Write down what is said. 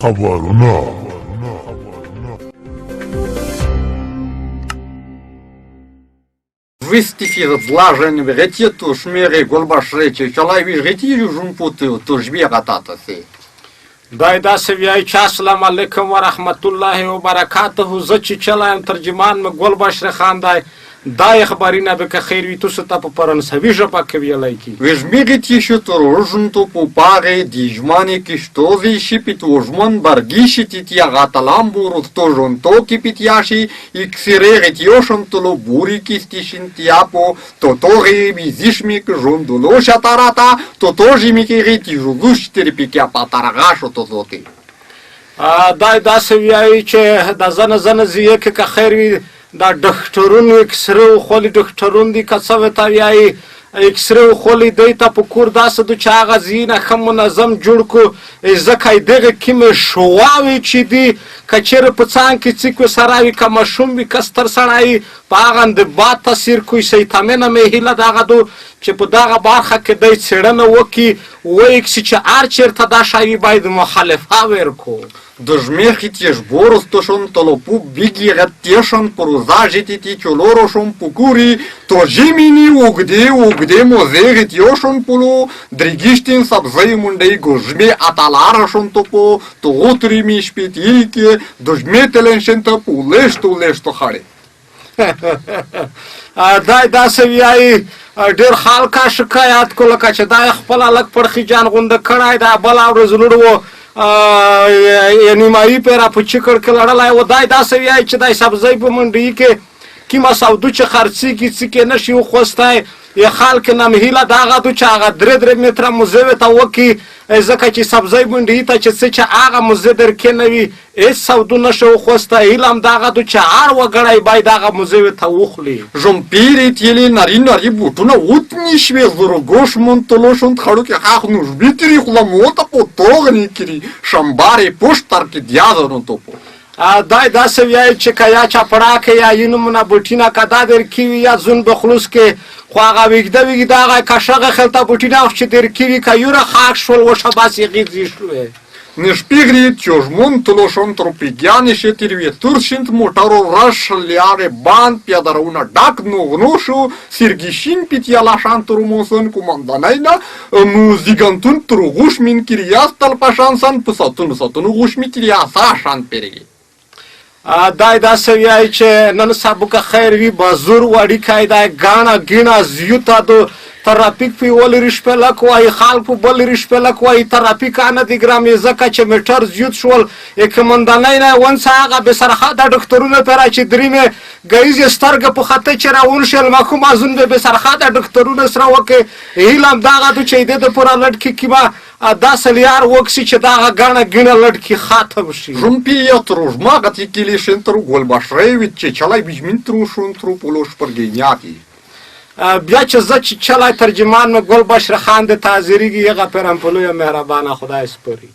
خبرنا Выстифир длажен вегете ту шмере голбашрече чалай вижгети жумпуту ту жбегататаси. دای داسې وایي چې السلام علیکم ورحمت الله وبرکاته. زه چې چلایم ترجمان مې ګل بشر خان دی. دا خبرونه به که خیر وي تاسو ته په فرانسوي ژبه کې ویلی کی. Вижмигети шуторожнту пупаре дижмани киштози шипитожмон баргишити тиагаталамбуру тожонто кипитяши иксирегетиошон толо бури кистишин тиапо тотори визишмик жондуло шатарата тотожимики ретижулуш терпикя патарагашо тозоти. دای داسې وایي چې د زنه زیه کې که خیر وي دا ډاکټرونو اکسره وخولي ډاکټرون دي که څه ورته وایي اکسره وخولي دی ته په کور داسې ده چې هغه ځایونه ښه منظم جوړ کړو ځکه دغه کومې شواوې چې دي که چېرې په څانګ کې څیک وي سره وي که ماشوم وي که ستر سړی وي په هغه د باد تاثیر کوي سیتامینه مې هیله د هغه ده چې په دغه برخه کې دی څېړنه وکړي ویکسي چې هر چېرته دا شی باید مخالفه ورکړو. Дожмехитеш боростошон толопу бигиратешон порузажитити чолорошон пукури тожимини угде мозегетешон пулу дригиштин сабзай мундей гожме аталарашон топо тоготрими шпетилки дожметеленшен топу лешто харе. دای داسې وایي ډېر خلکه شکایت کو لکه چې دا خپل هلک پړخي جان غونډه کړی دا بله ورځ لوړ و نیمایي پیره په چکر کې لړلی و. دای داسې وایي چې دا سبزی په منډۍ کې کومه سودو چې خرڅېږي څه کې نه شي وخوستی یا خلک نه مې هیله د هغه ده چې هغه درې متره موزې ورته وکړي ځکه چې سبزی منډۍ ته چې څه چې هغه موزې در کې نه وي هېڅ سودو نه شي وخوستی. هیله هم د هغه ده چې هر وګړی باید هغه موزې ورته وخوري. Жомпири тели нари бутуна утни шве зургош монтолошон тхаруки хах нужбитери хуламота потогни кири шамбари поштарки дязано топо. دای داسې وایي چې که یا چپړاکې یا یې نومونه بوټینه که دا در کې وي یا زون بخلوص کې خو هغه ویږده هغه کشغه خلته بوټینه چې در کې وي که یوره خاک شول وشه بس یې غیږې شوې. Нешпигри тёжмон толошон тропигяни шетирве туршинт моторо раш ляре бан пядарауна дак ногношу сиргишин питьялашан турмосон куманданайна музигантун тургуш мин кирияс талпашансан пусатун гуш митириясашан переги. دای داسې وایي چې نن سبا که خیر وي بازور وړیکی دی ګاڼه ګیڼه زیوته دو ترافیک په یولې رشپېلک وایي خلک په بلې رشپېلک وایي ترافیک نه دي ګرامې ځکه چې میټر زیوت شول یک مندنی نه ونڅه هغه بېسرخه د ډاکټرونه پیره چې درېمې ګیزې سترګه په خطه چې راون شل مخوم ازون به بېسرخه د ډاکټرونه سره وکړي هیله هم دغه ده چې دې د پوره لټ کې کیمه داسې لیار وکړي چې دغه ګڼه ګیڼه لټ کې ختم شي. Жумпия тружмагат и килишентру гольбашревит че чалай бижминтру шунтру полош пъргейняки. بیا چې زه چې چلی ترجمان مې ګل بشر خان د تاظیریږي هغه پیرمپلویه مهربانه خدای سپاري.